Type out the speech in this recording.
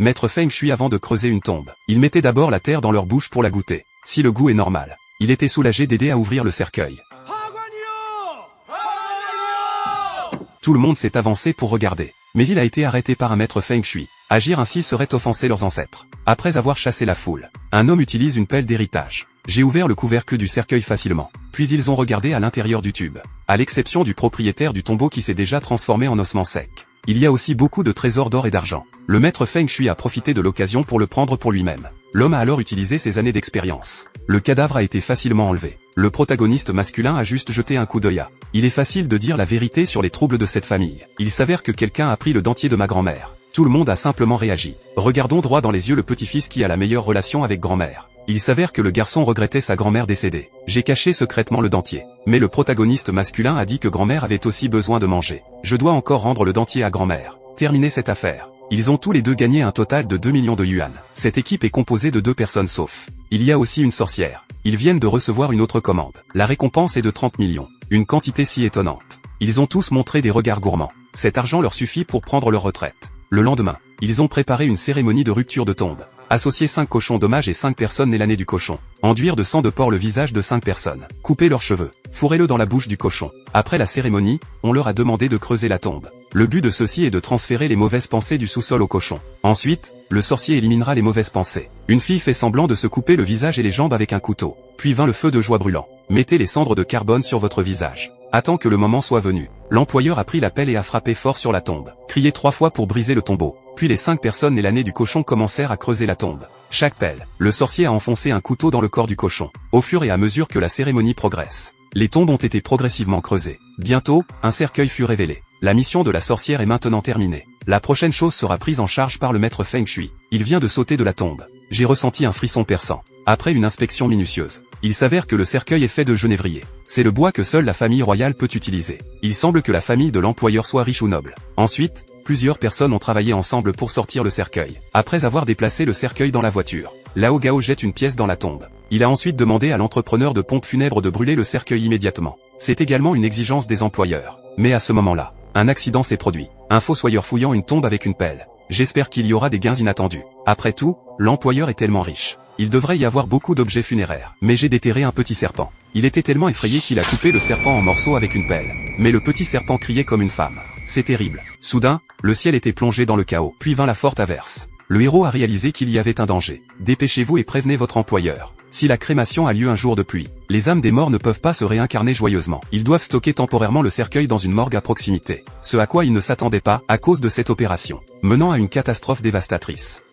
Maître Feng Shui avant de creuser une tombe. Ils mettaient d'abord la terre dans leur bouche pour la goûter. Si le goût est normal, il était soulagé d'aider à ouvrir le cercueil. Tout le monde s'est avancé pour regarder. Mais il a été arrêté par un maître Feng Shui. Agir ainsi serait offenser leurs ancêtres. Après avoir chassé la foule, un homme utilise une pelle d'héritage. J'ai ouvert le couvercle du cercueil facilement. Puis ils ont regardé à l'intérieur du tube. À l'exception du propriétaire du tombeau qui s'est déjà transformé en ossement sec. Il y a aussi beaucoup de trésors d'or et d'argent. Le maître Feng Shui a profité de l'occasion pour le prendre pour lui-même. L'homme a alors utilisé ses années d'expérience. Le cadavre a été facilement enlevé. Le protagoniste masculin a juste jeté un coup d'œil. Il est facile de dire la vérité sur les troubles de cette famille. Il s'avère que quelqu'un a pris le dentier de ma grand-mère. Tout le monde a simplement réagi. Regardons droit dans les yeux le petit-fils qui a la meilleure relation avec grand-mère. Il s'avère que le garçon regrettait sa grand-mère décédée. J'ai caché secrètement le dentier. Mais le protagoniste masculin a dit que grand-mère avait aussi besoin de manger. Je dois encore rendre le dentier à grand-mère. Terminer cette affaire. Ils ont tous les deux gagné un total de 2 millions de yuan. Cette équipe est composée de 2 personnes sauf. Il y a aussi une sorcière. Ils viennent de recevoir une autre commande. La récompense est de 30 millions. Une quantité si étonnante. Ils ont tous montré des regards gourmands. Cet argent leur suffit pour prendre leur retraite. Le lendemain, ils ont préparé une cérémonie de rupture de tombe. Associer 5 cochons d'hommage et 5 personnes nés l'année du cochon. Enduire de sang de porc le visage de 5 personnes. Couper leurs cheveux. Fourrez-le dans la bouche du cochon. Après la cérémonie, on leur a demandé de creuser la tombe. Le but de ceci est de transférer les mauvaises pensées du sous-sol au cochon. Ensuite, le sorcier éliminera les mauvaises pensées. Une fille fait semblant de se couper le visage et les jambes avec un couteau. Puis vint le feu de joie brûlant. Mettez les cendres de carbone sur votre visage. Attends que le moment soit venu. L'employeur a pris la pelle et a frappé fort sur la tombe. Crié 3 fois pour briser le tombeau. Puis les 5 personnes nées l'année du cochon commencèrent à creuser la tombe. Chaque pelle, le sorcier a enfoncé un couteau dans le corps du cochon. Au fur et à mesure que la cérémonie progresse, les tombes ont été progressivement creusées. Bientôt, un cercueil fut révélé. La mission de la sorcière est maintenant terminée. La prochaine chose sera prise en charge par le maître Feng Shui. Il vient de sauter de la tombe. J'ai ressenti un frisson perçant. Après une inspection minutieuse, il s'avère que le cercueil est fait de genévrier. C'est le bois que seule la famille royale peut utiliser. Il semble que la famille de l'employeur soit riche ou noble. Ensuite, plusieurs personnes ont travaillé ensemble pour sortir le cercueil. Après avoir déplacé le cercueil dans la voiture, Lao Gao jette une pièce dans la tombe. Il a ensuite demandé à l'entrepreneur de pompe funèbre de brûler le cercueil immédiatement. C'est également une exigence des employeurs. Mais à ce moment-là, un accident s'est produit. Un fossoyeur fouillant une tombe avec une pelle. J'espère qu'il y aura des gains inattendus. Après tout, l'employeur est tellement riche. Il devrait y avoir beaucoup d'objets funéraires. Mais j'ai déterré un petit serpent. Il était tellement effrayé qu'il a coupé le serpent en morceaux avec une pelle. Mais le petit serpent criait comme une femme. C'est terrible. Soudain, le ciel était plongé dans le chaos. Puis vint la forte averse. Le héros a réalisé qu'il y avait un danger. Dépêchez-vous et prévenez votre employeur. Si la crémation a lieu un jour de pluie, les âmes des morts ne peuvent pas se réincarner joyeusement. Ils doivent stocker temporairement le cercueil dans une morgue à proximité. Ce à quoi ils ne s'attendaient pas, à cause de cette opération, menant à une catastrophe dévastatrice.